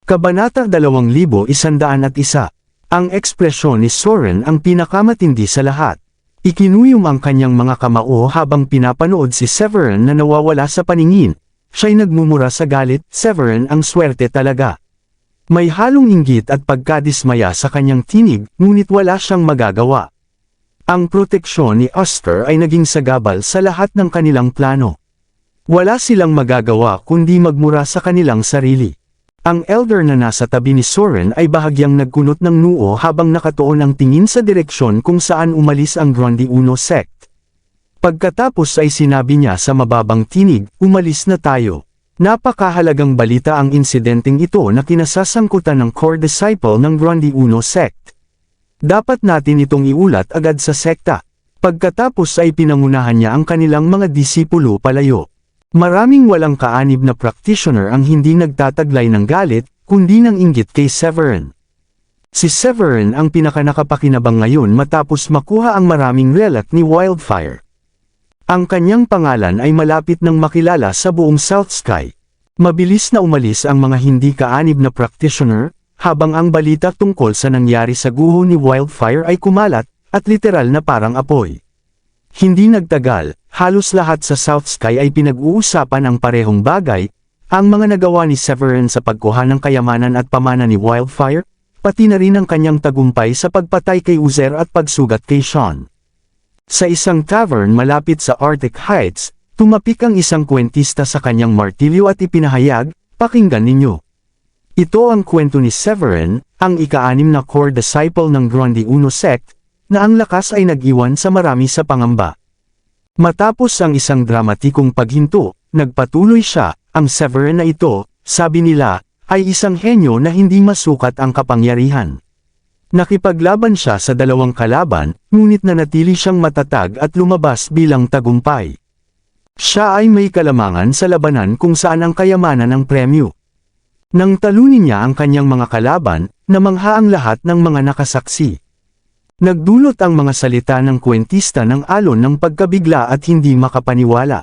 Kabanata 2101. Ang ekspresyon ni Soren ang pinakamatindi sa lahat. Ikinuyom ang kanyang mga kamao habang pinapanood si Severin na nawawala sa paningin. Siya'y nagmumura sa galit. Severin, ang swerte talaga. May halong inggit at pagkadismaya sa kanyang tinig, ngunit wala siyang magagawa. Ang proteksyon ni Oscar ay naging sagabal sa lahat ng kanilang plano. Wala silang magagawa kundi magmura sa kanilang sarili. Ang elder na nasa tabi ni Soren ay bahagyang nagkunot ng noo habang nakatuon ang tingin sa direksyon kung saan umalis ang Grundy Uno sect. Pagkatapos ay sinabi niya sa mababang tinig, "Umalis na tayo." Napakahalagang balita ang insidenteng ito na kinasasangkutan ng core disciple ng Grundy Uno sect. Dapat natin itong iulat agad sa sekta. Pagkatapos ay pinangunahan niya ang kanilang mga disipulo palayo. Maraming walang kaanib na practitioner ang hindi nagtataglay ng galit, kundi ng inggit kay Severin. Si Severin ang pinakanakapakinabang ngayon matapos makuha ang maraming relic ni Wildfire. Ang kanyang pangalan ay malapit ng makilala sa buong South Sky. Mabilis na umalis ang mga hindi kaanib na practitioner, habang ang balita tungkol sa nangyari sa guho ni Wildfire ay kumalat, at literal na parang apoy. Hindi nagtagal, halos lahat sa South Sky ay pinag-uusapan ang parehong bagay, ang mga nagawa ni Severin sa pagkuha ng kayamanan at pamana ni Wildfire, pati na rin ang kanyang tagumpay sa pagpatay kay Uzer at pagsugat kay Sean. Sa isang tavern malapit sa Arctic Heights, tumapik ang isang kwentista sa kanyang martilyo at ipinahayag, "Pakinggan ninyo. Ito ang kwento ni Severin, ang ika-6 na core disciple ng Grundy Uno sect, na ang lakas ay nag-iwan sa marami sa pangamba." Matapos ang isang dramatikong paghinto, nagpatuloy siya, "Ang Severin na ito, sabi nila, ay isang henyo na hindi masukat ang kapangyarihan. Nakipaglaban siya sa 2 kalaban, ngunit nanatili siyang matatag at lumabas bilang tagumpay. Siya ay may kalamangan sa labanan kung saan ang kayamanan ang premyo. Nang talunin niya ang kanyang mga kalaban, namangha ang lahat ng mga nakasaksi. Nagdulot ang mga salita ng kwentista ng alon ng pagkabigla at hindi makapaniwala.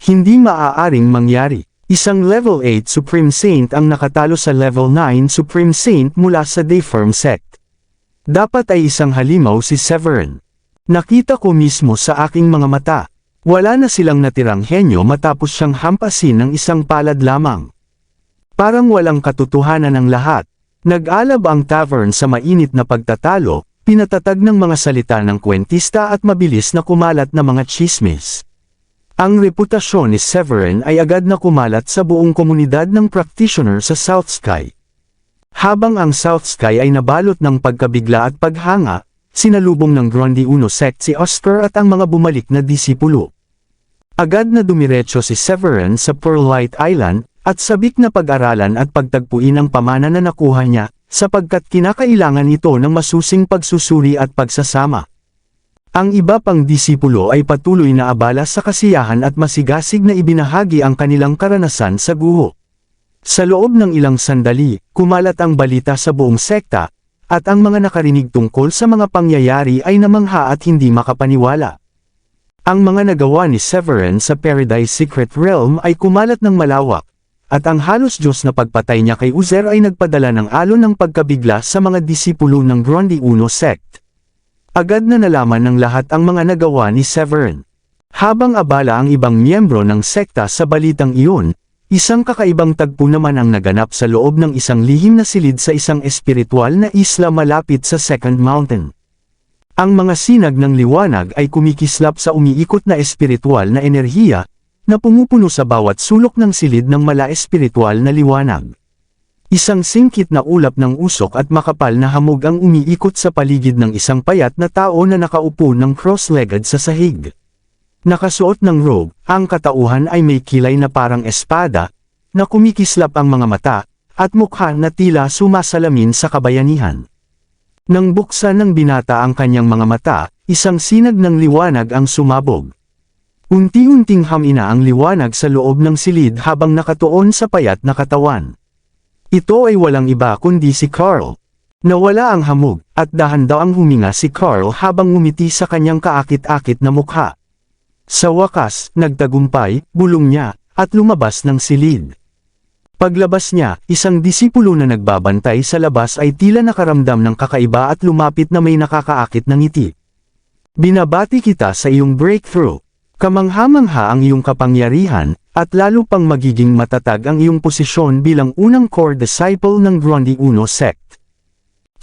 Hindi maaaring mangyari. Isang level 8 Supreme Saint ang nakatalo sa level 9 Supreme Saint mula sa Dayform sect. Dapat ay isang halimaw si Severin. Nakita ko mismo sa aking mga mata. Wala na silang natirang henyo matapos siyang hampasin ng isang palad lamang. Parang walang katotohanan ang lahat. Nag-alab ang tavern sa mainit na pagtatalo, pinatatag ng mga salita ng kwentista at mabilis na kumalat na mga tsismis. Ang reputasyon ni Severin ay agad na kumalat sa buong komunidad ng practitioner sa South Sky. Habang ang South Sky ay nabalot ng pagkabigla at paghanga, sinalubong ng Grundy Uno sect si Oscar at ang mga bumalik na disipulo. Agad na dumiretso si Severin sa Pearlite Island, at sabik na pag-aralan at pagtagpuin ang pamana na nakuha niya, sapagkat kinakailangan ito ng masusing pagsusuri at pagsasama. Ang iba pang disipulo ay patuloy na abala sa kasiyahan at masigasig na ibinahagi ang kanilang karanasan sa guho. Sa loob ng ilang sandali, kumalat ang balita sa buong sekta, at ang mga nakarinig tungkol sa mga pangyayari ay namangha at hindi makapaniwala. Ang mga nagawa ni Severin sa Paradise Secret Realm ay kumalat ng malawak, at ang halos Diyos na pagpatay niya kay Uzer ay nagpadala ng alon ng pagkabigla sa mga disipulo ng Grundy Uno sect. Agad na nalaman ng lahat ang mga nagawa ni Severin. Habang abala ang ibang miyembro ng sekta sa balitang iyon, isang kakaibang tagpo naman ang naganap sa loob ng isang lihim na silid sa isang espiritual na isla malapit sa Second Mountain. Ang mga sinag ng liwanag ay kumikislap sa umiikot na espiritual na enerhiya, na pumupuno sa bawat sulok ng silid ng mala-espiritual na liwanag. Isang singkit na ulap ng usok at makapal na hamog ang umiikot sa paligid ng isang payat na tao na nakaupo ng cross-legged sa sahig. Nakasuot ng robe, ang katauhan ay may kilay na parang espada, na kumikislap ang mga mata, at mukha na tila sumasalamin sa kabayanihan. Nang buksan ng binata ang kanyang mga mata, isang sinag ng liwanag ang sumabog. Unti-unting hamina ang liwanag sa loob ng silid habang nakatuon sa payat na katawan. Ito ay walang iba kundi si Carl. Nawala ang hamog, at dahan-dahang huminga si Carl habang ngumiti sa kanyang kaakit-akit na mukha. Sa wakas, nagtagumpay, bulong niya, at lumabas ng silid. Paglabas niya, isang disipulo na nagbabantay sa labas ay tila nakaramdam ng kakaiba at lumapit na may nakakaakit na ngiti. Binabati kita sa iyong breakthrough. Kamangha-mangha ang iyong kapangyarihan, at lalo pang magiging matatag ang iyong posisyon bilang unang core disciple ng Grundy Uno sect.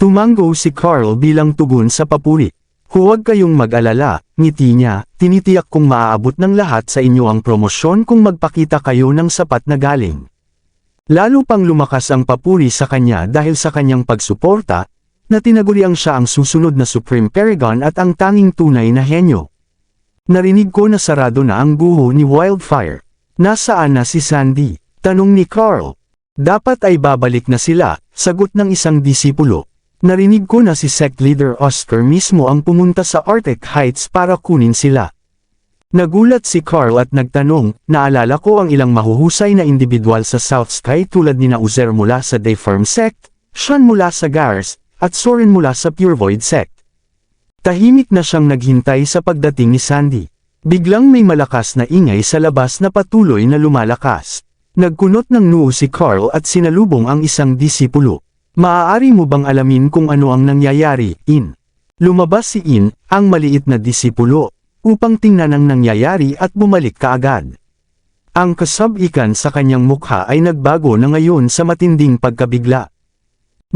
Tumango si Carl bilang tugon sa papuri. Huwag kayong mag-alala, ngiti niya, tinitiyak kong maaabot ng lahat sa inyo ang promosyon kung magpakita kayo ng sapat na galing. Lalo pang lumakas ang papuri sa kanya dahil sa kanyang pagsuporta, na tinaguriang siya ang susunod na Supreme Paragon at ang tanging tunay na henyo. Narinig ko na sarado na ang guho ni Wildfire. Nasaan na si Sandy? Tanong ni Carl. Dapat ay babalik na sila, sagot ng isang disipulo. Narinig ko na si sect leader Oscar mismo ang pumunta sa Arctic Heights para kunin sila. Nagulat si Carl at nagtanong, naalala ko ang ilang mahuhusay na individual sa South Sky tulad ni Uzer mula sa Dayform sect, Sean mula sa Gars, at Soren mula sa Pure Void sect. Tahimik na siyang naghintay sa pagdating ni Sandy. Biglang may malakas na ingay sa labas na patuloy na lumalakas. Nagkunot ng noo si Carl at sinalubong ang isang disipulo. Maaari mo bang alamin kung ano ang nangyayari, In? Lumabas si In, ang maliit na disipulo, upang tingnan ang nangyayari at bumalik kaagad. Ang kasabikan sa kanyang mukha ay nagbago na ngayon sa matinding pagkabigla.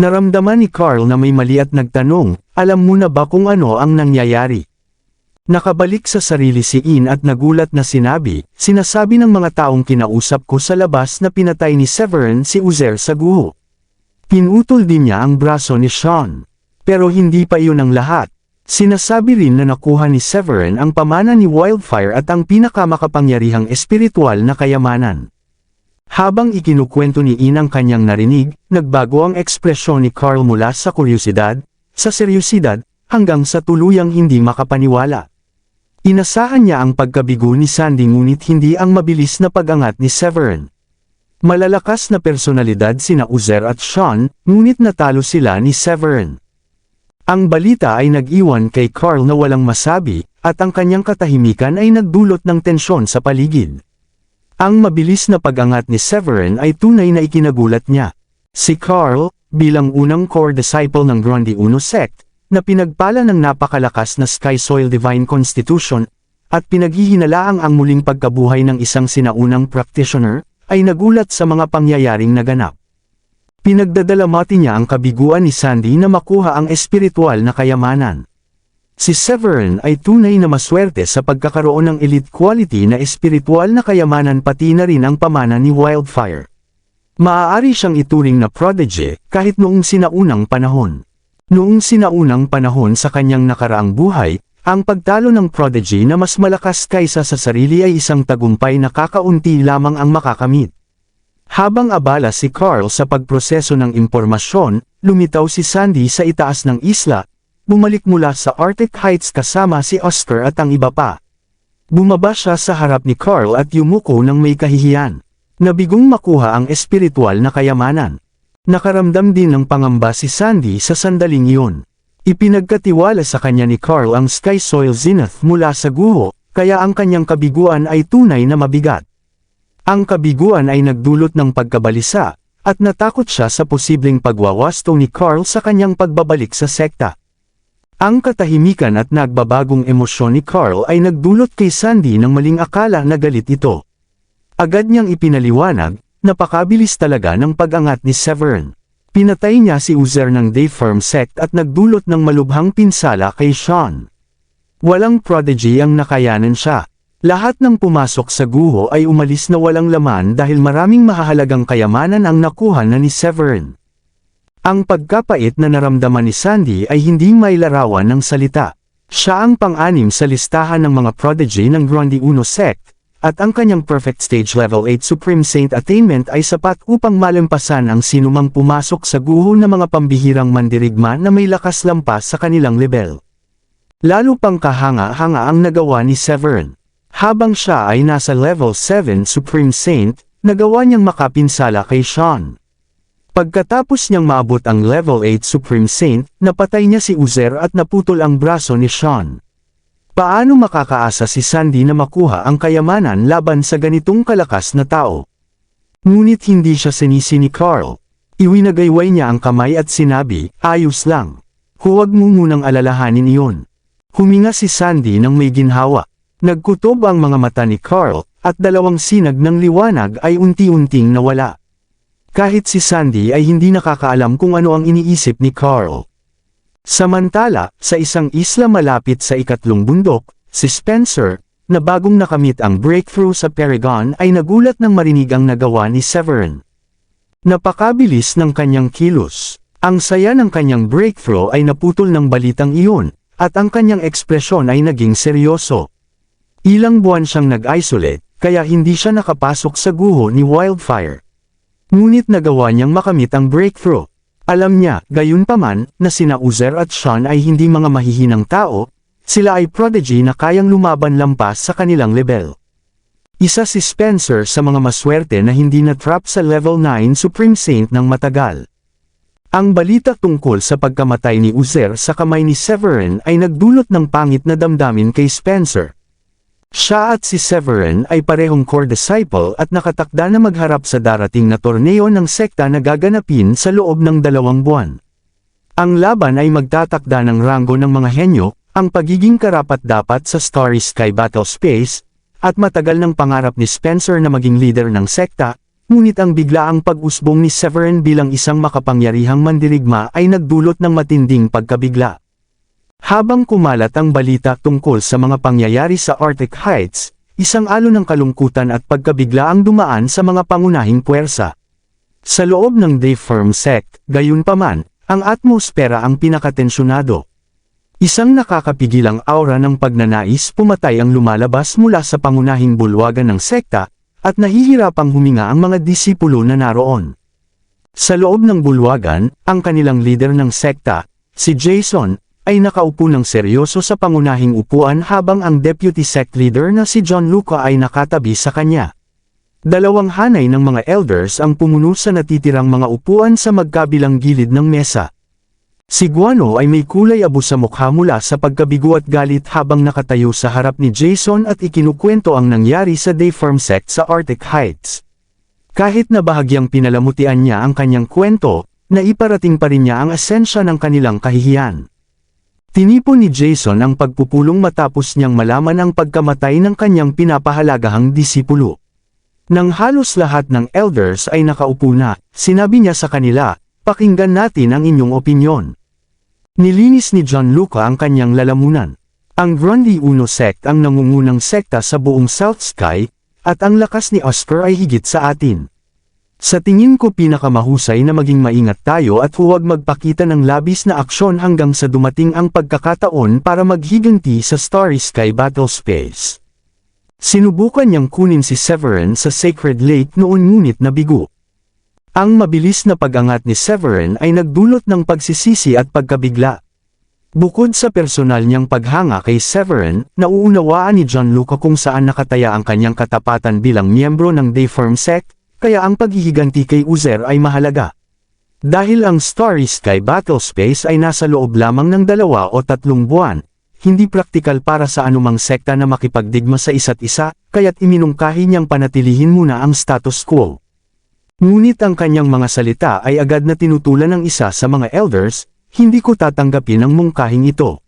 Naramdaman ni Carl na may mali at nagtanong, alam mo na ba kung ano ang nangyayari? Nakabalik sa sarili si In at nagulat na sinasabi ng mga taong kinausap ko sa labas na pinatay ni Severin si Uzer sa guho. Pinutol din niya ang braso ni Sean. Pero hindi pa iyon ang lahat. Sinasabi rin na nakuha ni Severin ang pamana ni Wildfire at ang pinakamakapangyarihang espiritual na kayamanan. Habang ikinukwento ni In ang kanyang narinig, nagbago ang ekspresyon ni Carl mula sa kuryosidad, sa seryosidad, hanggang sa tuluyang hindi makapaniwala. Inasahan niya ang pagkabigo ni Sandy ngunit hindi ang mabilis na pag-angat ni Severin. Malalakas na personalidad sina Uzer at Sean, ngunit natalo sila ni Severin. Ang balita ay nag-iwan kay Carl na walang masabi, at ang kanyang katahimikan ay nagdulot ng tensyon sa paligid. Ang mabilis na pag-angat ni Severin ay tunay na ikinagulat niya. Si Carl, bilang unang core disciple ng Grundy Uno sect, na pinagpala ng napakalakas na Sky Soil Divine Constitution, at pinaghihinalaang ang muling pagkabuhay ng isang sinaunang practitioner, ay nagulat sa mga pangyayaring naganap. Pinagdadalamati niya ang kabiguan ni Sandy na makuha ang espiritual na kayamanan. Si Severin ay tunay na maswerte sa pagkakaroon ng elite quality na espiritual na kayamanan pati na rin ang pamana ni Wildfire. Maaari siyang ituring na prodigy kahit noong sinaunang panahon. Noong sinaunang panahon sa kanyang nakaraang buhay, ang pagtalo ng prodigy na mas malakas kaysa sa sarili ay isang tagumpay na kakaunti lamang ang makakamit. Habang abala si Carl sa pagproseso ng impormasyon, lumitaw si Sandy sa itaas ng isla, bumalik mula sa Arctic Heights kasama si Oscar at ang iba pa. Bumaba siya sa harap ni Carl at yumuko ng may kahihiyan. Nabigong makuha ang espiritual na kayamanan. Nakaramdam din ng pangamba si Sandy sa sandaling iyon. Ipinagkatiwala sa kanya ni Carl ang Sky Soil Zenith mula sa guho, kaya ang kanyang kabiguan ay tunay na mabigat. Ang kabiguan ay nagdulot ng pagkabalisa, at natakot siya sa posibleng pagwawasto ni Carl sa kanyang pagbabalik sa sekta. Ang katahimikan at nagbabagong emosyon ni Carl ay nagdulot kay Sandy ng maling akala na galit ito. Agad niyang ipinaliwanag, napakabilis talaga ng pag-angat ni Severin. Pinatay niya si Uzer ng Dayform sect at nagdulot ng malubhang pinsala kay Sean. Walang prodigy ang nakayanan siya. Lahat ng pumasok sa guho ay umalis na walang laman dahil maraming mahahalagang kayamanan ang nakuha na ni Severin. Ang pagkapait na naramdaman ni Sandy ay hindi mailarawan ng salita. Siya ang pang-anim sa listahan ng mga prodigy ng Grundy Uno sect, at ang kanyang perfect stage level 8 Supreme Saint attainment ay sapat upang malampasan ang sinumang pumasok sa guho ng mga pambihirang mandirigma na may lakas lampas sa kanilang level. Lalo pang kahanga-hanga ang nagawa ni Severin. Habang siya ay nasa level 7 Supreme Saint, nagawa niyang makapinsala kay Sean. Pagkatapos niyang maabot ang level 8 Supreme Saint, napatay niya si Uzer at naputol ang braso ni Sean. Paano makakaasa si Sandy na makuha ang kayamanan laban sa ganitong kalakas na tao? Ngunit hindi siya sinisi ni Carl. Iwinagayway niya ang kamay at sinabi, ayos lang. Huwag mo munang alalahanin iyon. Huminga si Sandy ng may ginhawa. Nagkutob ang mga mata ni Carl, at dalawang sinag ng liwanag ay unti-unting nawala. Kahit si Sandy ay hindi nakakaalam kung ano ang iniisip ni Carl. Samantala, sa isang isla malapit sa ikatlong bundok, si Spencer, na bagong nakamit ang breakthrough sa Paragon ay nagulat nang marinig ang nagawa ni Severin. Napakabilis ng kanyang kilos. Ang saya ng kanyang breakthrough ay naputol ng balitang iyon, at ang kanyang ekspresyon ay naging seryoso. Ilang buwan siyang nag-isolate, kaya hindi siya nakapasok sa guho ni Wildfire. Ngunit nagawa niyang makamit ang breakthrough. Alam niya, gayunpaman, na sina Uzer at Sean ay hindi mga mahihinang tao, sila ay prodigy na kayang lumaban lampas sa kanilang level. Isa si Spencer sa mga maswerte na hindi na-trap sa level 9 Supreme Saint ng matagal. Ang balita tungkol sa pagkamatay ni Uzer sa kamay ni Severin ay nagdulot ng pangit na damdamin kay Spencer. Siya at si Severin ay parehong core disciple at nakatakda na magharap sa darating na torneo ng sekta na gaganapin sa loob ng 2 buwan. Ang laban ay magtatakda ng ranggo ng mga henyo, ang pagiging karapat-dapat sa Starry Sky Battle Space, at matagal ng pangarap ni Spencer na maging leader ng sekta, ngunit ang biglaang pag-usbong ni Severin bilang isang makapangyarihang mandirigma ay nagdulot ng matinding pagkabigla. Habang kumalat ang balita tungkol sa mga pangyayari sa Arctic Heights, isang alon ng kalungkutan at pagkabigla ang dumaan sa mga pangunahing puwersa. Sa loob ng Dayform sect, gayunpaman, ang atmosfera ang pinakatensyonado. Isang nakakapigilang aura ng pagnanais pumatay ang lumalabas mula sa pangunahing bulwagan ng sekta, at nahihirapang huminga ang mga disipulo na naroon. Sa loob ng bulwagan, ang kanilang leader ng sekta, si Jason, ay nakaupo ng seryoso sa pangunahing upuan habang ang deputy sect leader na si John Luca ay nakatabi sa kanya. Dalawang hanay ng mga elders ang pumuno sa natitirang mga upuan sa magkabilang gilid ng mesa. Si Guano ay may kulay abo sa mukha mula sa pagkabigo at galit habang nakatayo sa harap ni Jason at ikinukwento ang nangyari sa Dayform sect sa Arctic Heights. Kahit na bahagyang pinalamutian niya ang kanyang kwento, naiparating pa rin niya ang esensya ng kanilang kahihiyan. Tinipon ni Jason ang pagpupulong matapos niyang malaman ang pagkamatay ng kanyang pinapahalagahang disipulo. Nang halos lahat ng elders ay nakaupo na, sinabi niya sa kanila, pakinggan natin ang inyong opinyon. Nilinis ni John Luca ang kanyang lalamunan. Ang Grundy Uno sect ang nangungunang sekta sa buong South Sky, at ang lakas ni Oscar ay higit sa atin. Sa tingin ko pinakamahusay na maging maingat tayo at huwag magpakita ng labis na aksyon hanggang sa dumating ang pagkakataon para maghiganti sa Starry Sky Battle Space. Sinubukan niyang kunin si Severin sa Sacred Lake noon ngunit nabigo. Ang mabilis na pag-angat ni Severin ay nagdulot ng pagsisisi at pagkabigla. Bukod sa personal niyang paghanga kay Severin, nauunawaan ni John Luca kung saan nakataya ang kanyang katapatan bilang miyembro ng Dayform sect, kaya ang paghihiganti kay Uzer ay mahalaga. Dahil ang Starry Sky Battle Space ay nasa loob lamang ng 2 o 3 buwan, hindi praktikal para sa anumang sekta na makipagdigma sa isa't isa, kaya't iminungkahi niyang panatilihin muna ang status quo. Ngunit ang kanyang mga salita ay agad na tinutulan ng isa sa mga elders, hindi ko tatanggapin ang mungkahing ito.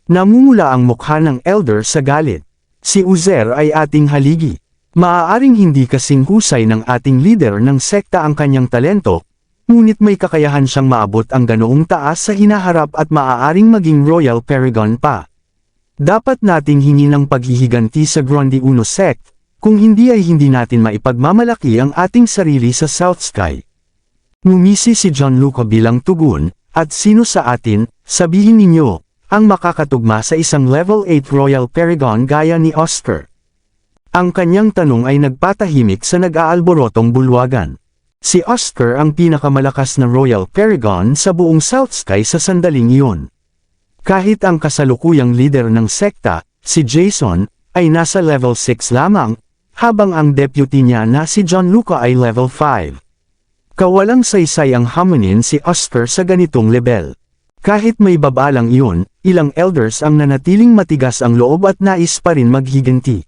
Namumula ang mukha ng elder sa galit. Si Uzer ay ating haligi. Maaaring hindi kasing husay ng ating leader ng sekta ang kanyang talento, ngunit may kakayahan siyang maabot ang ganoong taas sa hinaharap at maaaring maging Royal Paragon pa. Dapat nating hingin ng paghihiganti sa Grundy Uno sect, kung hindi ay hindi natin maipagmamalaki ang ating sarili sa South Sky. Ngumisi si John Luca bilang tugon, at sino sa atin, sabihin ninyo, ang makakatugma sa isang level 8 Royal Paragon gaya ni Oscar. Ang kanyang tanong ay nagpatahimik sa nag-aalborotong bulwagan. Si Oscar ang pinakamalakas na Royal Paragon sa buong South Sky sa sandaling iyon. Kahit ang kasalukuyang leader ng sekta, si Jason, ay nasa level 6 lamang, habang ang deputy niya na si John Luca ay level 5. Kawalang saysay ang haminin si Oscar sa ganitong level. Kahit may babalang iyon, ilang elders ang nanatiling matigas ang loob at nais pa rin maghiganti.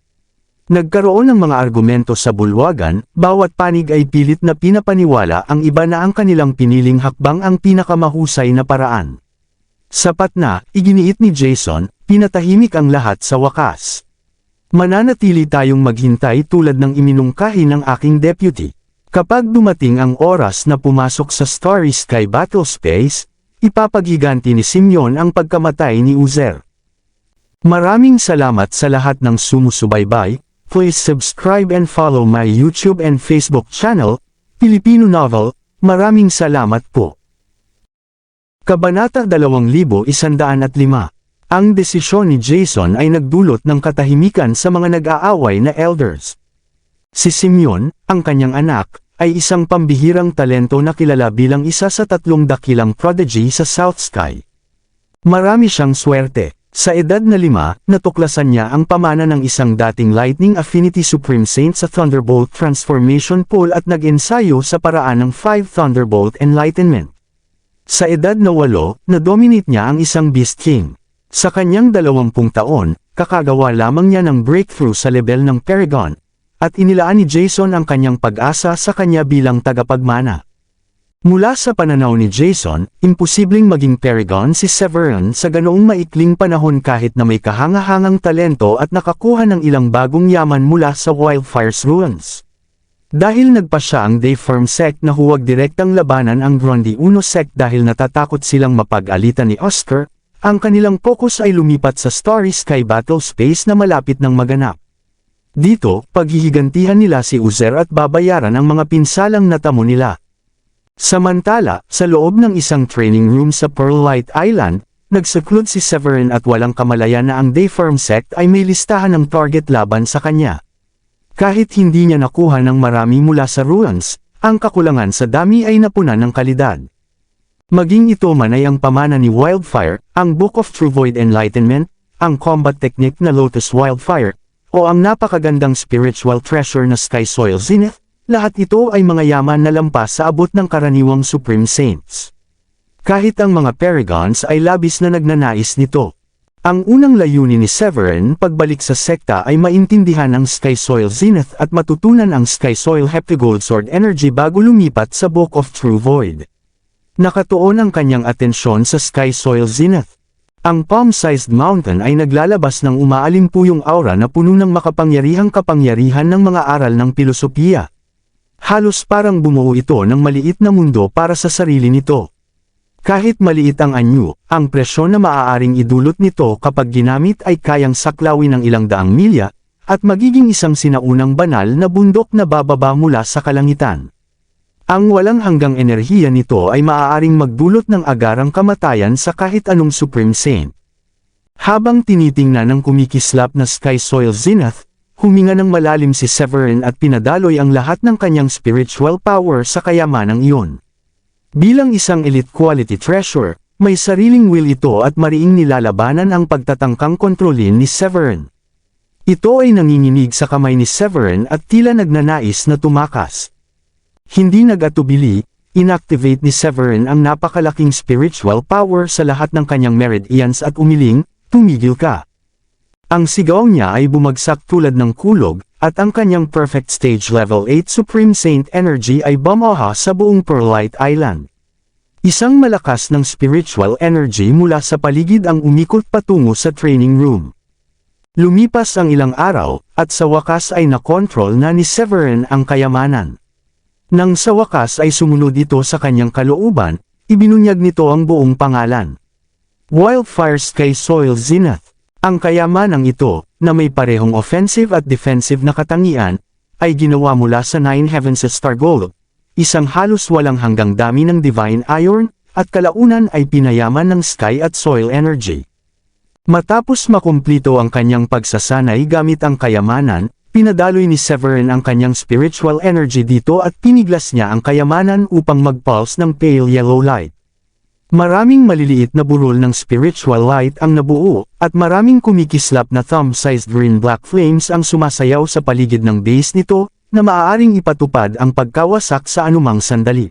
Nagkaroon ng mga argumento sa bulwagan, bawat panig ay pilit na pinapaniwala ang iba na ang kanilang piniling hakbang ang pinakamahusay na paraan. Sapat na, iginiit ni Jason, pinatahimik ang lahat sa wakas. Mananatili tayong maghintay tulad ng iminungkahi ng aking deputy. Kapag dumating ang oras na pumasok sa Starry Sky Battle Space, ipapaghiganti ni Simeon ang pagkamatay ni Uzer. Maraming salamat sa lahat ng sumusubaybay. Please subscribe and follow my YouTube and Facebook channel, Filipino Novel. Maraming salamat po. Kabanata 2105. Ang desisyon ni Jason ay nagdulot ng katahimikan sa mga nag-aaway na elders. Si Simeon, ang kanyang anak, ay isang pambihirang talento na kilala bilang isa sa 3 dakilang prodigy sa South Sky. Marami siyang swerte. Sa edad na 5, natuklasan niya ang pamana ng isang dating Lightning Affinity Supreme Saint sa Thunderbolt Transformation Pool at nag-ensayo sa paraan ng 5 Thunderbolt Enlightenment. Sa edad na 8, na-dominate niya ang isang Beast King. Sa kanyang 20 taon, kakagawa lamang niya ng breakthrough sa level ng Paragon, at inilaan ni Jason ang kanyang pag-asa sa kanya bilang tagapagmana. Mula sa pananaw ni Jason, imposibleng maging Paragon si Severin sa ganoong maikling panahon kahit na may kahangahangang talento at nakakuha ng ilang bagong yaman mula sa Wildfire's ruins. Dahil nagpa siya ang Dayform sect na huwag direktang labanan ang Grundy Uno sect dahil natatakot silang mapag-alitan ni Oscar, ang kanilang focus ay lumipat sa Starry Sky Battle Space na malapit ng maganap. Dito, paghihigantihan nila si Uzer at babayaran ang mga pinsalang natamo nila. Samantala, sa loob ng isang training room sa Pearlite Island, nagsaklud si Severin at walang kamalayan na ang Dayform sect ay may listahan ng target laban sa kanya. Kahit hindi niya nakuha ng marami mula sa ruins, ang kakulangan sa dami ay napunan ng kalidad. Maging ito man ay ang pamana ni Wildfire, ang Book of True Void Enlightenment, ang combat technique na Lotus Wildfire, o ang napakagandang spiritual treasure na Sky Soil Zenith, lahat ito ay mga yaman na lampas sa abot ng karaniwang Supreme Saints. Kahit ang mga Paragons ay labis na nagnanais nito. Ang unang layunin ni Severin pagbalik sa sekta ay maintindihan ang Sky Soil Zenith at matutunan ang Sky Soil Heptagold Sword Energy bago lumipat sa Book of True Void. Nakatuon ang kanyang atensyon sa Sky Soil Zenith. Ang palm-sized mountain ay naglalabas ng umaalim-puyong aura na puno ng makapangyarihang kapangyarihan ng mga aral ng pilosopiya. Halos parang bumuo ito ng maliit na mundo para sa sarili nito. Kahit maliit ang anyo, ang presyon na maaaring idulot nito kapag ginamit ay kayang saklawin ng ilang daang milya, at magiging isang sinaunang banal na bundok na bababa mula sa kalangitan. Ang walang hanggang enerhiya nito ay maaaring magdulot ng agarang kamatayan sa kahit anong Supreme Saint. Habang tinitingnan ng kumikislap na Sky Soil Zenith, huminga ng malalim si Severin at pinadaloy ang lahat ng kanyang spiritual power sa kayamanang iyon. Bilang isang elite quality treasure, may sariling will ito at mariing nilalabanan ang pagtatangkang kontrolin ni Severin. Ito ay nanginginig sa kamay ni Severin at tila nagnanais na tumakas. Hindi nag-atubili, inactivate ni Severin ang napakalaking spiritual power sa lahat ng kanyang meridians at umiling, "Tumigil ka." Ang sigaw niya ay bumagsak tulad ng kulog, at ang kanyang perfect stage level 8 Supreme Saint Energy ay bumaha sa buong Pearlite Island. Isang malakas ng spiritual energy mula sa paligid ang umikot patungo sa training room. Lumipas ang ilang araw, at sa wakas ay nakontrol na ni Severin ang kayamanan. Nang sa wakas ay sumunod ito sa kanyang kalooban, ibinunyag nito ang buong pangalan. Wildfire Sky Soil Zenith. Ang kayamanang ito, na may parehong offensive at defensive na katangian, ay ginawa mula sa 9 Heavens Star Gold, isang halos walang hanggang dami ng Divine Iron, at kalaunan ay pinayaman ng Sky at Soil Energy. Matapos makumplito ang kanyang pagsasanay gamit ang kayamanan, pinadaloy ni Severin ang kanyang spiritual energy dito at piniglas niya ang kayamanan upang mag-pulse ng pale yellow light. Maraming maliliit na burol ng spiritual light ang nabuo, at maraming kumikislap na thumb-sized green-black flames ang sumasayaw sa paligid ng base nito, na maaaring ipatupad ang pagkawasak sa anumang sandali.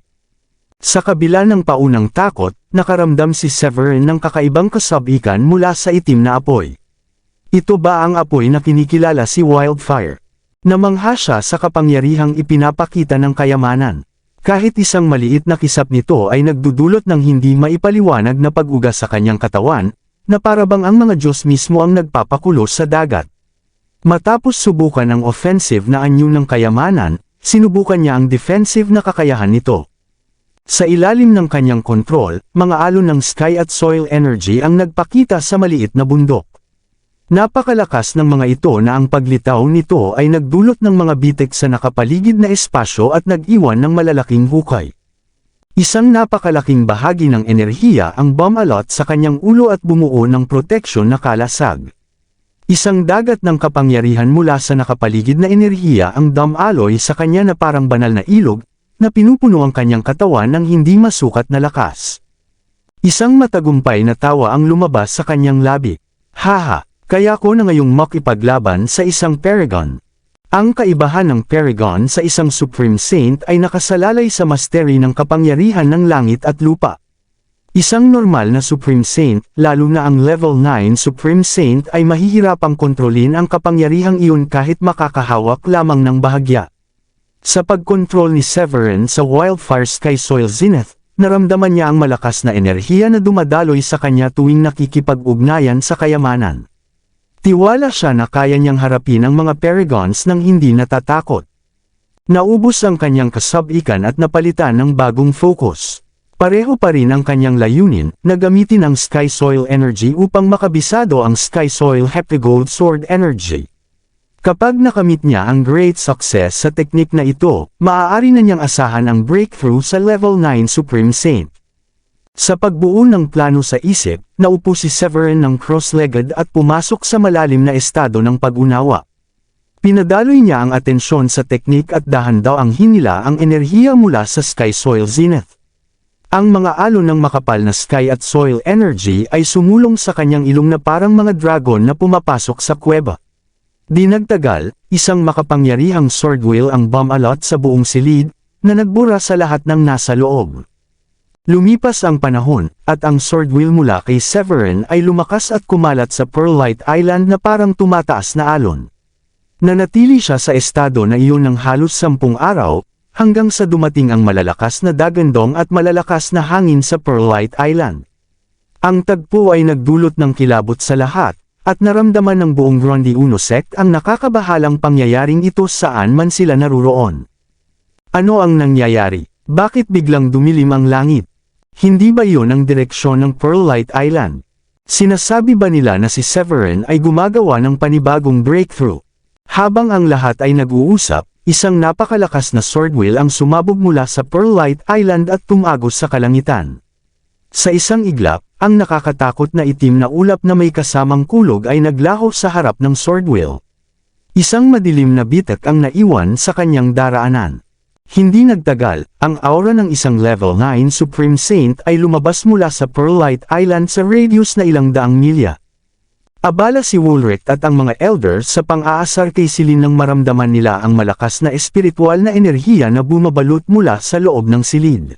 Sa kabila ng paunang takot, nakaramdam si Severin ng kakaibang kasabikan mula sa itim na apoy. Ito ba ang apoy na kinikilala si Wildfire? Namangha siya sa kapangyarihang ipinapakita ng kayamanan. Kahit isang maliit na kisap nito ay nagdudulot ng hindi maipaliwanag na pag-uga sa kanyang katawan, na parabang ang mga Diyos mismo ang nagpapakulo sa dagat. Matapos subukan ang offensive na anyo ng kayamanan, sinubukan niya ang defensive na kakayahan nito. Sa ilalim ng kanyang kontrol, mga alon ng sky at soil energy ang nagpakita sa maliit na bundok. Napakalakas ng mga ito na ang paglitaw nito ay nagdulot ng mga bitik sa nakapaligid na espasyo at nag-iwan ng malalaking hukay. Isang napakalaking bahagi ng enerhiya ang bumalot sa kanyang ulo at bumuo ng proteksyon na kalasag. Isang dagat ng kapangyarihan mula sa nakapaligid na enerhiya ang dumaloy sa kanya na parang banal na ilog, na pinupuno ang kanyang katawan ng hindi masukat na lakas. Isang matagumpay na tawa ang lumabas sa kanyang labi. Haha, kaya ko na ngayong makipaglaban sa isang Paragon. Ang kaibahan ng Paragon sa isang Supreme Saint ay nakasalalay sa mastery ng kapangyarihan ng langit at lupa. Isang normal na Supreme Saint, lalo na ang Level 9 Supreme Saint ay mahihirapang kontrolin ang kapangyarihang iyon kahit makakahawak lamang ng bahagya. Sa pagkontrol ni Severin sa Wildfire Sky Soil Zenith, naramdaman niya ang malakas na enerhiya na dumadaloy sa kanya tuwing nakikipag-ugnayan sa kayamanan. Tiwala siya na kaya niyang harapin ang mga Paragons nang hindi natatakot. Naubos ang kanyang kasabikan at napalitan ng bagong focus. Pareho pa rin ang kanyang layunin na gamitin ang Sky Soil Energy upang makabisado ang Sky Soil Heptagold Sword Energy. Kapag nakamit niya ang great success sa teknik na ito, maaari na niyang asahan ang breakthrough sa Level 9 Supreme Saint. Sa pagbuo ng plano sa isip, naupo si Severin ng cross-legged at pumasok sa malalim na estado ng pag-unawa. Pinadaloy niya ang atensyon sa teknik at dahan-daw ang hinila ang enerhiya mula sa Sky Soil Zenith. Ang mga alon ng makapal na sky at soil energy ay sumulong sa kanyang ilong na parang mga dragon na pumapasok sa kuweba. Di nagtagal, isang makapangyarihang sword wheel ang bumalot sa buong silid, na nagbura sa lahat ng nasa loob. Lumipas ang panahon, at ang sword wheel mula kay Severin ay lumakas at kumalat sa Pearlite Island na parang tumataas na alon. Nanatili siya sa estado na iyon ng halos 10 araw, hanggang sa dumating ang malalakas na dagandong at malalakas na hangin sa Pearlite Island. Ang tagpo ay nagdulot ng kilabot sa lahat, at naramdaman ng buong Rondi Uno sect ang nakakabahalang pangyayaring ito saan man sila naruroon. Ano ang nangyayari? Bakit biglang dumilim ang langit? Hindi ba iyon ang direksyon ng Pearlite Island? Sinasabi ba nila na si Severin ay gumagawa ng panibagong breakthrough? Habang ang lahat ay nag-uusap, isang napakalakas na sword wheel ang sumabog mula sa Pearlite Island at tumagos sa kalangitan. Sa isang iglap, ang nakakatakot na itim na ulap na may kasamang kulog ay naglaho sa harap ng sword wheel. Isang madilim na bitak ang naiwan sa kanyang daraanan. Hindi nagtagal, ang aura ng isang Level 9 Supreme Saint ay lumabas mula sa Pearlite Island sa radius na ilang daang milya. Abala si Woolrich at ang mga elders sa pang-aasar kay silin nang maramdaman nila ang malakas na espiritual na enerhiya na bumabalot mula sa loob ng silid.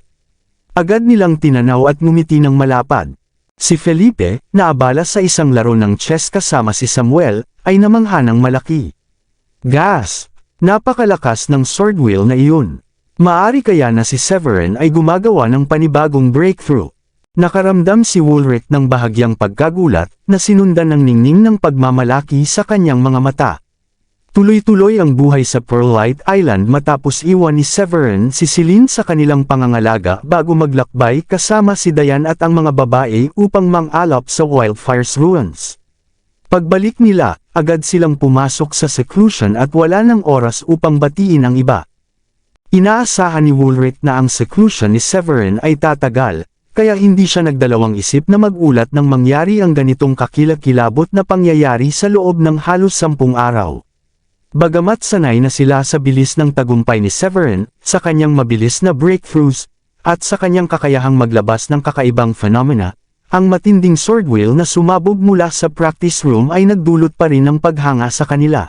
Agad nilang tinanaw at ngumiti ng malapad. Si Felipe, na abala sa isang laro ng chess kasama si Samuel, ay namangha ng malaki. Gas! Napakalakas ng sword wheel na iyon. Maari kaya na si Severin ay gumagawa ng panibagong breakthrough. Nakaramdam si Woolrich ng bahagyang pagkagulat, na sinundan ng ningning ng pagmamalaki sa kanyang mga mata. Tuloy-tuloy ang buhay sa Pearlite Island matapos iwan ni Severin si Celine sa kanilang pangangalaga bago maglakbay kasama si Diane at ang mga babae upang mang-alap sa Wildfire's ruins. Pagbalik nila, agad silang pumasok sa seclusion at wala ng oras upang batiin ang iba. Inaasahan ni Woolrich na ang seclusion ni Severin ay tatagal, kaya hindi siya nagdalawang isip na magulat nang mangyari ang ganitong kakilakilabot na pangyayari sa loob ng halos 10 araw. Bagamat sanay na sila sa bilis ng tagumpay ni Severin, sa kanyang mabilis na breakthroughs, at sa kanyang kakayahang maglabas ng kakaibang phenomena, ang matinding sword wheel na sumabog mula sa practice room ay nagdulot pa rin ng paghanga sa kanila.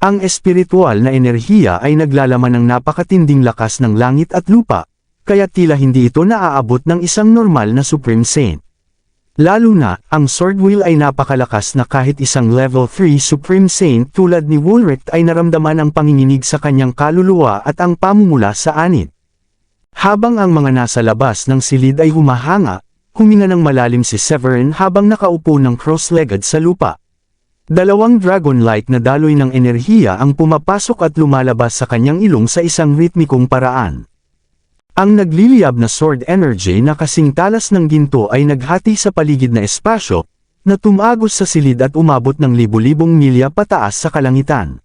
Ang espiritual na enerhiya ay naglalaman ng napakatinding lakas ng langit at lupa, kaya tila hindi ito naaabot ng isang normal na Supreme Saint. Lalo na, ang Sword Wheel ay napakalakas na kahit isang level 3 Supreme Saint tulad ni Wulrich ay naramdaman ang panginginig sa kanyang kaluluwa at ang pamumula sa anit. Habang ang mga nasa labas ng silid ay humahanga, huminga ng malalim si Severin habang nakaupo ng cross-legged sa lupa. Dalawang dragon-like na daloy ng enerhiya ang pumapasok at lumalabas sa kanyang ilong sa isang ritmikong paraan. Ang nagliliyab na sword energy na kasing talas ng ginto ay naghati sa paligid na espasyo, na tumagos sa silid at umabot ng libu-libong milya pataas sa kalangitan.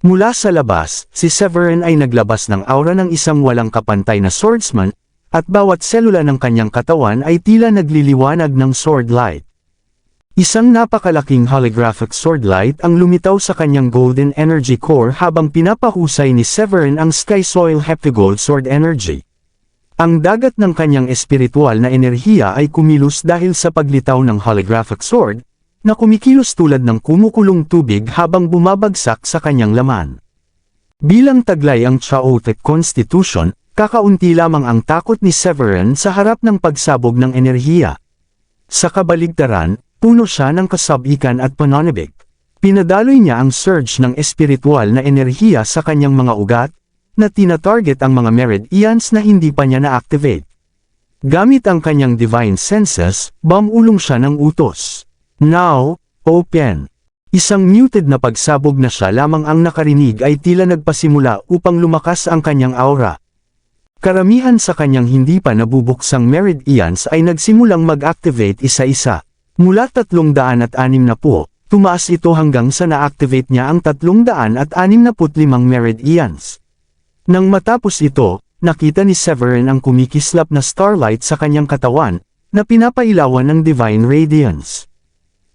Mula sa labas, si Severin ay naglabas ng aura ng isang walang kapantay na swordsman, at bawat selula ng kanyang katawan ay tila nagliliwanag ng sword light. Isang napakalaking holographic sword light ang lumitaw sa kanyang golden energy core habang pinapahusay ni Severin ang Sky Soil Heptagold sword energy. Ang dagat ng kanyang espiritual na enerhiya ay kumilos dahil sa paglitaw ng holographic sword, na kumikilos tulad ng kumukulong tubig habang bumabagsak sa kanyang laman. Bilang taglay ang Chaotic Constitution, kakaunti lamang ang takot ni Severin sa harap ng pagsabog ng enerhiya. Sa kabaligtaran, puno siya ng kasabikan at pananabik. Pinadaloy niya ang surge ng espiritual na enerhiya sa kanyang mga ugat, na tina-target ang mga Meridians na hindi pa niya na-activate. Gamit ang kanyang divine senses, bumulong siya ng utos. Now, open. Isang muted na pagsabog na siya lamang ang nakarinig ay tila nagpasimula upang lumakas ang kanyang aura. Karamihan sa kanyang hindi pa nabubuksang Meridians ay nagsimulang mag-activate isa-isa. Mula 360, tumaas ito hanggang sa na-activate niya ang 365 Meridians. Nang matapos ito, nakita ni Severin ang kumikislap na starlight sa kanyang katawan, na pinapailawan ng divine radiance.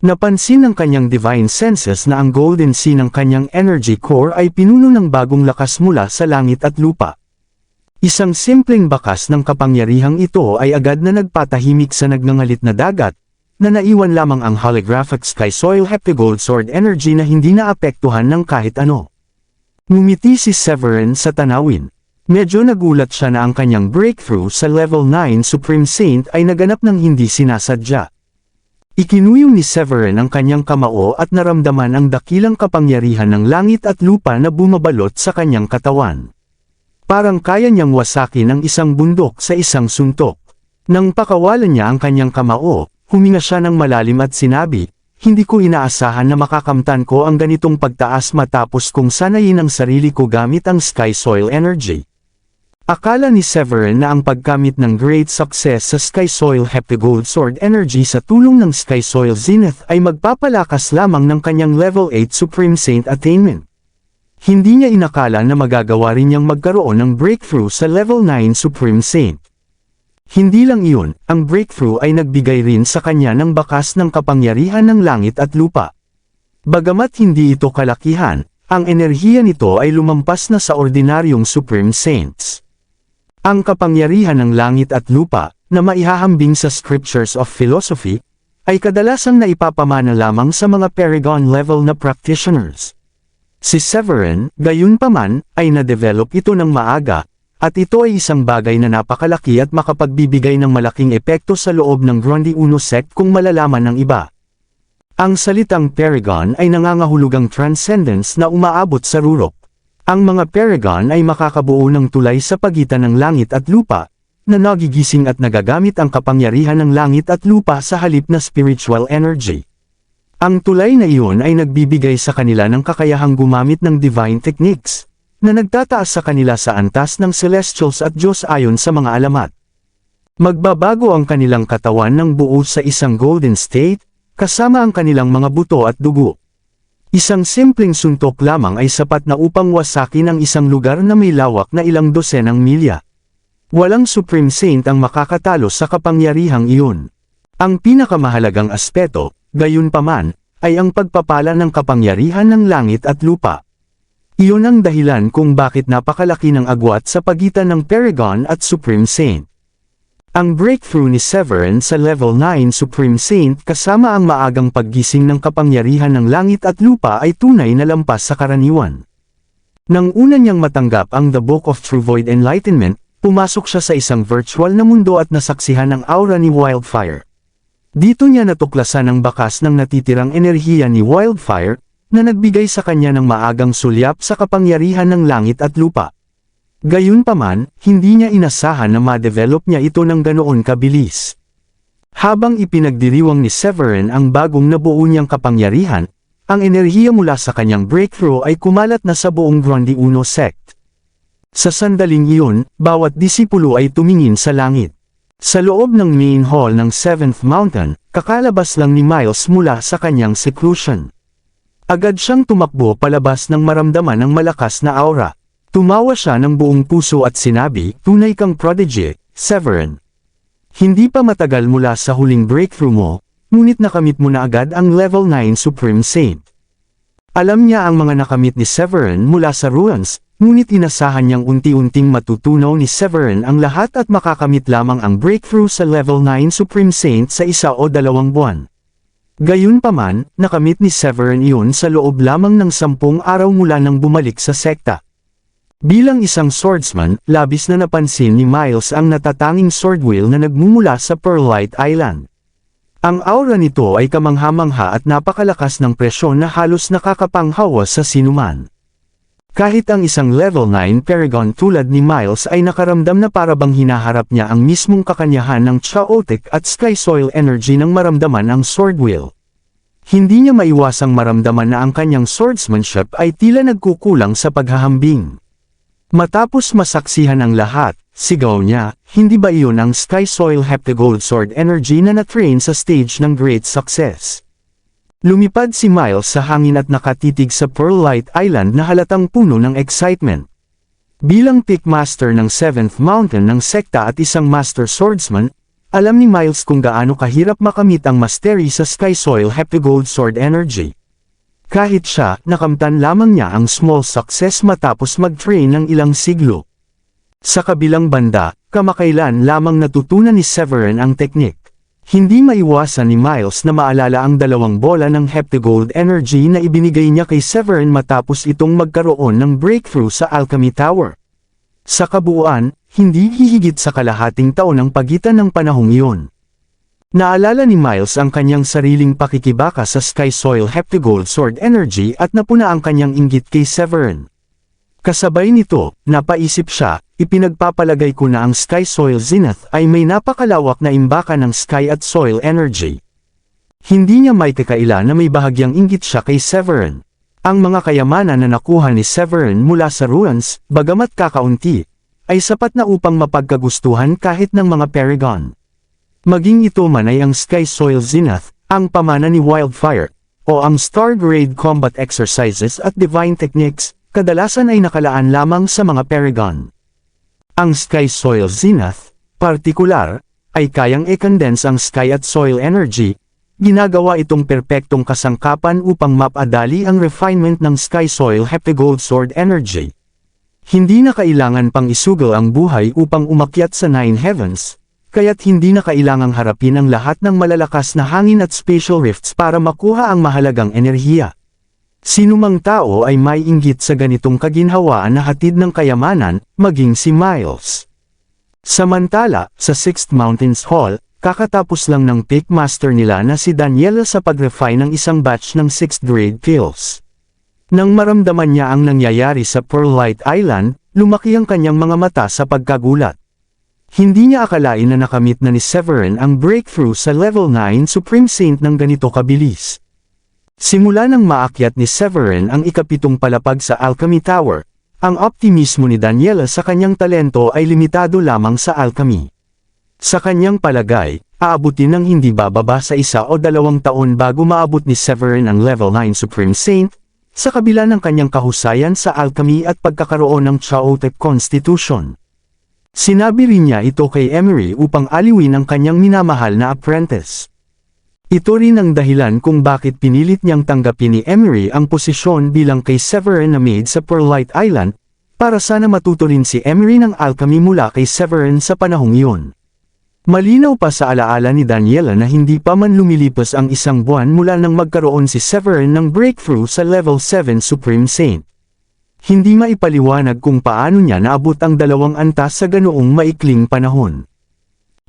Napansin ng kanyang divine senses na ang golden sea ng kanyang energy core ay pinuno ng bagong lakas mula sa langit at lupa. Isang simpleng bakas ng kapangyarihang ito ay agad na nagpatahimik sa nagngangalit na dagat, na naiwan lamang ang holographic Sky Soil Heptagold sword energy na hindi naapektuhan ng kahit ano. Ngumiti si Severin sa tanawin. Medyo nagulat siya na ang kanyang breakthrough sa level 9 Supreme Saint ay naganap ng hindi sinasadya. Ikinuyong ni Severin ang kanyang kamao at naramdaman ang dakilang kapangyarihan ng langit at lupa na bumabalot sa kanyang katawan. Parang kaya niyang wasakin ang isang bundok sa isang suntok. Nang pakawalan niya ang kanyang kamao, huminga siya ng malalim at sinabi, "Hindi ko inaasahan na makakamtan ko ang ganitong pagtaas matapos kong sanayin ang sarili ko gamit ang Sky Soil Energy." Akala ni Severin na ang paggamit ng great success sa Sky Soil Heptagold Sword Energy sa tulong ng Sky Soil Zenith ay magpapalakas lamang ng kanyang level 8 Supreme Saint attainment. Hindi niya inakala na magagawa rin niyang magkaroon ng breakthrough sa level 9 Supreme Saint. Hindi lang iyon, ang breakthrough ay nagbigay rin sa kanya ng bakas ng kapangyarihan ng langit at lupa. Bagamat hindi ito kalakihan, ang enerhiya nito ay lumampas na sa ordinaryong Supreme Saints. Ang kapangyarihan ng langit at lupa, na maihahambing sa Scriptures of Philosophy, ay kadalasang naipapamana lamang sa mga Paragon level na practitioners. Si Severin, gayunpaman, ay na-develop ito ng maaga, at ito ay isang bagay na napakalaki at makapagbibigay ng malaking epekto sa loob ng Grundy Uno sect kung malalaman ng iba. Ang salitang Paragon ay nangangahulugang transcendence na umaabot sa rurok. Ang mga Paragon ay makakabuo ng tulay sa pagitan ng langit at lupa, na nagigising at nagagamit ang kapangyarihan ng langit at lupa sa halip na spiritual energy. Ang tulay na iyon ay nagbibigay sa kanila ng kakayahang gumamit ng divine techniques, na nagtataas sa kanila sa antas ng Celestials at Diyos ayon sa mga alamat. Magbabago ang kanilang katawan ng buo sa isang golden state, kasama ang kanilang mga buto at dugo. Isang simpleng suntok lamang ay sapat na upang wasakin ang isang lugar na may lawak na ilang dosenang milya. Walang Supreme Saint ang makakatalo sa kapangyarihang iyon. Ang pinakamahalagang aspeto, gayunpaman, ay ang pagpapala ng kapangyarihan ng langit at lupa. Iyon ang dahilan kung bakit napakalaki ng agwat sa pagitan ng Paragon at Supreme Saint. Ang breakthrough ni Severin sa level 9 Supreme Saint kasama ang maagang paggising ng kapangyarihan ng langit at lupa ay tunay na lampas sa karaniwan. Nang una niyang matanggap ang The Book of True Void Enlightenment, pumasok siya sa isang virtual na mundo at nasaksihan ang aura ni Wildfire. Dito niya natuklasan ang bakas ng natitirang enerhiya ni Wildfire, na nagbigay sa kanya ng maagang sulyap sa kapangyarihan ng langit at lupa. Gayunpaman, hindi niya inasahan na ma-develop niya ito ng ganoon kabilis. Habang ipinagdiriwang ni Severin ang bagong nabuo niyang kapangyarihan, ang enerhiya mula sa kanyang breakthrough ay kumalat na sa buong Grundy Uno sect. Sa sandaling iyon, bawat disipulo ay tumingin sa langit. Sa loob ng main hall ng 7th Mountain, kakalabas lang ni Miles mula sa kanyang seclusion. Agad siyang tumakbo palabas nang maramdaman ng malakas na aura. Tumawa siya ng buong puso at sinabi, "Tunay kang prodigy, Severin. Hindi pa matagal mula sa huling breakthrough mo, ngunit nakamit mo na agad ang level 9 Supreme Saint." Alam niya ang mga nakamit ni Severin mula sa ruins, ngunit inasahan niyang unti-unting matutunaw ni Severin ang lahat at makakamit lamang ang breakthrough sa level 9 Supreme Saint sa 1 o 2 buwan. Gayunpaman, nakamit ni Severin iyon sa loob lamang ng 10 araw mula nang bumalik sa sekta. Bilang isang swordsman, labis na napansin ni Miles ang natatanging sword wheel na nagmumula sa Pearlite Island. Ang aura nito ay kamangha-mangha at napakalakas ng presyon na halos nakakapanghawa sa sinuman. Kahit ang isang level 9 Paragon tulad ni Miles ay nakaramdam na parabang hinaharap niya ang mismong kakanyahan ng chaotic at sky soil energy nang maramdaman ang sword wheel. Hindi niya maiwasang maramdaman na ang kanyang swordsmanship ay tila nagkukulang sa paghahambing. Matapos masaksihan ang lahat, sigaw niya, "Hindi ba iyon ang sky soil heptagold sword energy na na-train sa stage ng great success?" Lumipad si Miles sa hangin at nakatitig sa Pearlite Island na halatang puno ng excitement. Bilang Pickmaster ng 7th Mountain ng sekta at isang Master Swordsman, alam ni Miles kung gaano kahirap makamit ang mastery sa Sky Soil Heptagold Sword Energy. Kahit siya, nakamtan lamang niya ang small success matapos mag-train ng ilang siglo. Sa kabilang banda, kamakailan lamang natutunan ni Severin ang teknik. Hindi maiwasan ni Miles na maalala ang 2 bola ng Heptagold Energy na ibinigay niya kay Severin matapos itong magkaroon ng breakthrough sa Alchemy Tower. Sa kabuuan, hindi hihigit sa kalahating taon ang pagitan ng panahong iyon. Naalala ni Miles ang kanyang sariling pakikibaka sa Sky Soil Heptagold Sword Energy at napuna ang kanyang inggit kay Severin. Kasabay nito, napaisip siya, ipinagpapalagay ko na ang Sky Soil Zenith ay may napakalawak na imbakan ng Sky at Soil Energy. Hindi niya may kakaila na may bahagyang inggit siya kay Severin. Ang mga kayamanan na nakuha ni Severin mula sa ruins, bagamat kakaunti, ay sapat na upang mapagkagustuhan kahit ng mga Paragon. Maging ito man ay ang Sky Soil Zenith, ang pamana ni Wildfire, o ang Star Grade Combat Exercises at Divine Techniques, kadalasan ay nakalaan lamang sa mga Paragon. Ang Sky Soil Zenith, partikular, ay kayang i-condense ang Sky at Soil Energy. Ginagawa itong perpektong kasangkapan upang mapadali ang refinement ng Sky Soil Heptagold Sword Energy. Hindi na kailangan pang isugal ang buhay upang umakyat sa 9 heavens, kaya't hindi na kailangang harapin ang lahat ng malalakas na hangin at spatial rifts para makuha ang mahalagang enerhiya. Sinumang tao ay may inggit sa ganitong kaginhawaan na hatid ng kayamanan, maging si Miles. Samantala, sa 6th Mountains Hall, kakatapos lang ng Pickmaster nila na si Daniela sa pag-refine ng isang batch ng 6th grade kills. Nang maramdaman niya ang nangyayari sa Pearlite Island, lumaki ang kanyang mga mata sa pagkagulat. Hindi niya akalain na nakamit na ni Severin ang breakthrough sa level 9 Supreme Saint ng ganito kabilis. Simula nang maakyat ni Severin ang ikapitong palapag sa Alchemy Tower, ang optimismo ni Daniela sa kanyang talento ay limitado lamang sa alchemy. Sa kanyang palagay, aabutin ng hindi bababa sa 1 o 2 taon bago maabot ni Severin ang level 9 Supreme Saint, sa kabila ng kanyang kahusayan sa alchemy at pagkakaroon ng chaotic constitution. Sinabi rin niya ito kay Emery upang aliwin ang kanyang minamahal na apprentice. Ito rin ang dahilan kung bakit pinilit niyang tanggapin ni Emery ang posisyon bilang kay Severin na maid sa Pearlite Island, para sana matuto rin si Emery ng alchemy mula kay Severin sa panahong iyon. Malinaw pa sa alaala ni Daniela na hindi pa man lumilipas ang 1 buwan mula nang magkaroon si Severin ng breakthrough sa level 7 Supreme Saint. Hindi maipaliwanag kung paano niya naabot ang 2 antas sa ganoong maikling panahon.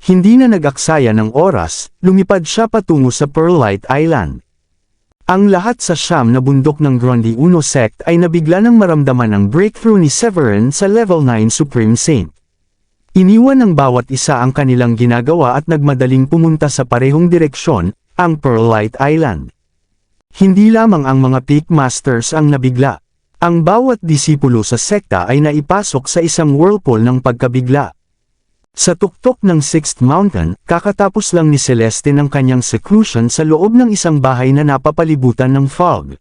Hindi na nag-aksaya ng oras, lumipad siya patungo sa Pearlite Island. Ang lahat sa siyam na bundok ng Gronde 1 sect ay nabigla ng maramdaman ang breakthrough ni Severin sa level 9 Supreme Saint. Iniwan ng bawat isa ang kanilang ginagawa at nagmadaling pumunta sa parehong direksyon, ang Pearlite Island. Hindi lamang ang mga Peak Masters ang nabigla. Ang bawat disipulo sa sekta ay naipasok sa isang whirlpool ng pagkabigla. Sa tuktok ng Sixth Mountain, kakatapos lang ni Celeste ng kanyang seclusion sa loob ng isang bahay na napapalibutan ng fog.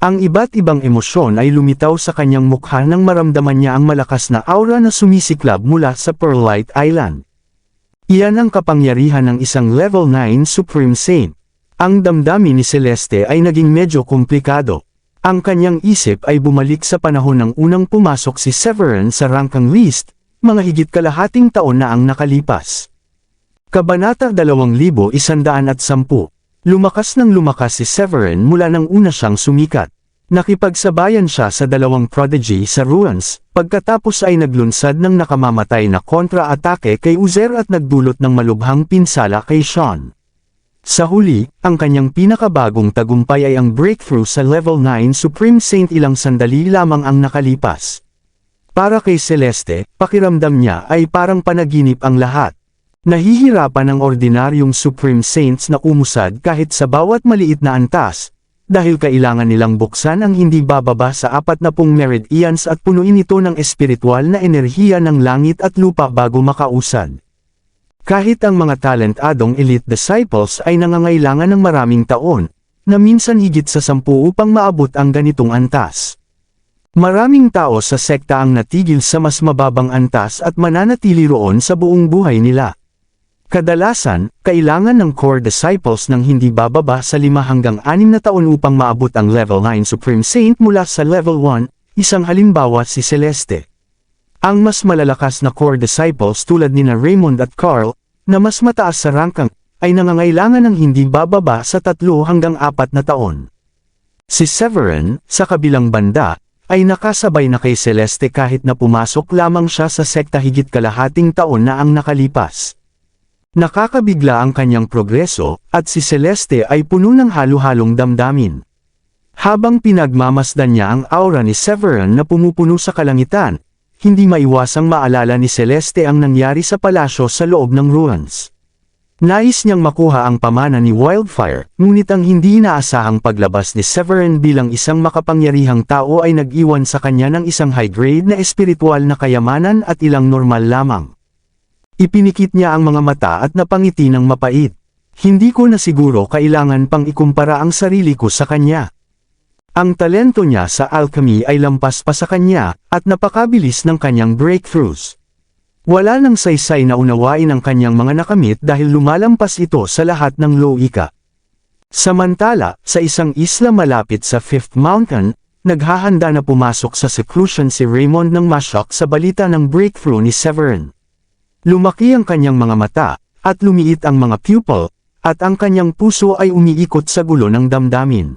Ang iba't ibang emosyon ay lumitaw sa kanyang mukha nang maramdaman niya ang malakas na aura na sumisiklab mula sa Pearlite Island. Iyan ang kapangyarihan ng isang level 9 Supreme Saint. Ang damdamin ni Celeste ay naging medyo komplikado. Ang kanyang isip ay bumalik sa panahon ng unang pumasok si Severin sa rangkang list, mga higit kalahating taon na ang nakalipas. Kabanata 2110. Lumakas si Severin mula nang una siyang sumikat. Nakipagsabayan siya sa dalawang prodigy sa ruins, pagkatapos ay naglunsad ng nakamamatay na kontra-atake kay Uzer at nagdulot ng malubhang pinsala kay Sean. Sa huli, ang kanyang pinakabagong tagumpay ay ang breakthrough sa level 9 Supreme Saint ilang sandali lamang ang nakalipas. Para kay Celeste, pakiramdam niya ay parang panaginip ang lahat. Nahihirapan ang ordinaryong Supreme Saints na umusad kahit sa bawat maliit na antas, dahil kailangan nilang buksan ang hindi bababa sa 40 meridians at punuin ito ng espiritual na enerhiya ng langit at lupa bago makausad. Kahit ang mga talentadong elite disciples ay nangangailangan ng maraming taon, na minsan higit sa 10 upang maabot ang ganitong antas. Maraming tao sa sekta ang natigil sa mas mababang antas at mananatili roon sa buong buhay nila. Kadalasan, kailangan ng core disciples ng hindi bababa sa 5 hanggang 6 na taon upang maabot ang level 9 Supreme Saint mula sa level 1, isang halimbawa si Celeste. Ang mas malalakas na core disciples tulad nina Raymond at Carl, na mas mataas sa rangkang, ay nangangailangan ng hindi bababa sa 3 hanggang 4 na taon. Si Severin, sa kabilang banda, ay nakasabay na kay Celeste kahit na pumasok lamang siya sa sekta higit kalahating taon na ang nakalipas. Nakakabigla ang kanyang progreso, at si Celeste ay puno ng halo-halong damdamin. Habang pinagmamasdan niya ang aura ni Severin na pumupuno sa kalangitan, hindi maiwasang maalala ni Celeste ang nangyari sa palasyo sa loob ng ruins. Nais niyang makuha ang pamana ni Wildfire, ngunit ang hindi inaasahang paglabas ni Severin bilang isang makapangyarihang tao ay nag-iwan sa kanya ng isang high-grade na espiritual na kayamanan at ilang normal lamang. Ipinikit niya ang mga mata at napangiti ng mapait. Hindi ko na siguro kailangan pang ikumpara ang sarili ko sa kanya. Ang talento niya sa alchemy ay lampas pa sa kanya, at napakabilis ng kanyang breakthroughs. Wala nang saysay na unawain ang kanyang mga nakamit dahil lumalampas ito sa lahat ng loika. Samantala, sa isang isla malapit sa Fifth Mountain, naghahanda na pumasok sa seclusion si Raymond nang ma-shock sa balita ng breakthrough ni Severin. Lumaki ang kanyang mga mata, at lumiit ang mga pupil, at ang kanyang puso ay umiikot sa gulo ng damdamin.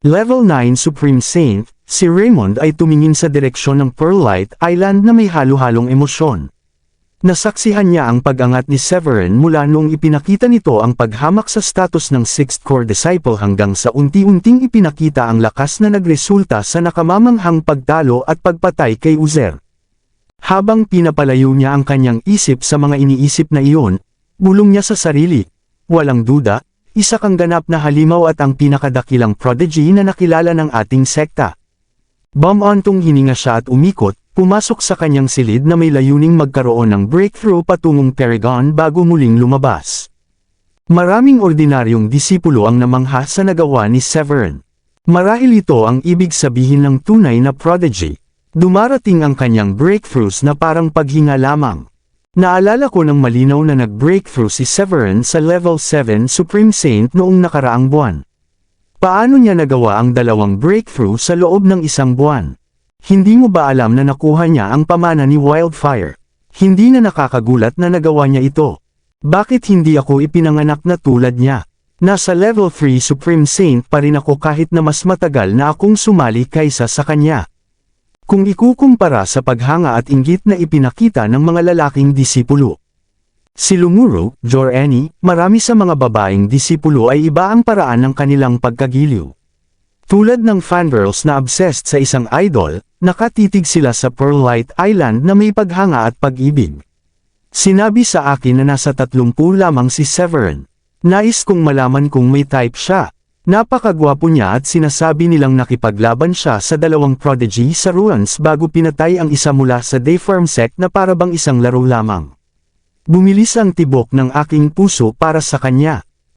Level 9 Supreme Saint, si Raymond ay tumingin sa direksyon ng Pearlite Island na may halo-halong emosyon. Nasaksihan niya ang pag-angat ni Severin mula noong ipinakita nito ang paghamak sa status ng 6th core disciple hanggang sa unti-unting ipinakita ang lakas na nagresulta sa nakamamanghang pagtalo at pagpatay kay Uzer. Habang pinapalayo niya ang kanyang isip sa mga iniisip na iyon, bulong niya sa sarili, walang duda, isa kang ganap na halimaw at ang pinakadakilang prodigy na nakilala ng ating sekta. Bumantong hininga siya at umikot, pumasok sa kanyang silid na may layuning magkaroon ng breakthrough patungong Paragon bago muling lumabas. Maraming ordinaryong disipulo ang namangha sa nagawa ni Severin. Marahil ito ang ibig sabihin ng tunay na prodigy. Dumarating ang kanyang breakthroughs na parang paghinga lamang. Naalala ko ng malinaw na nag-breakthrough si Severin sa level 7 Supreme Saint noong nakaraang buwan. Paano niya nagawa ang dalawang breakthrough sa loob ng isang buwan? Hindi mo ba alam na nakuha niya ang pamana ni Wildfire? Hindi na nakakagulat na nagawa niya ito. Bakit hindi ako ipinanganak na tulad niya? Nasa level 3 Supreme Saint pa rin ako kahit na mas matagal na akong sumali kaysa sa kanya. Kung ikukumpara sa paghanga at inggit na ipinakita ng mga lalaking disipulo. Si Lumuro, Joreni, marami sa mga babaeng disipulo ay iba ang paraan ng kanilang pagkagiliw. Tulad ng fangirls na obsessed sa isang idol, nakatitig sila sa Pearlite Island na may paghanga at pag-ibig. Sinabi sa akin na nasa 30 lamang si Severin. Nais kong malaman kung may type siya. Napakagwapo niya at sinasabi nilang nakipaglaban siya sa 2 prodigy sa ruins bago pinatay ang isa mula sa Dayform sect na parabang isang laro lamang. Bumilis ang tibok ng aking puso para sa kanya.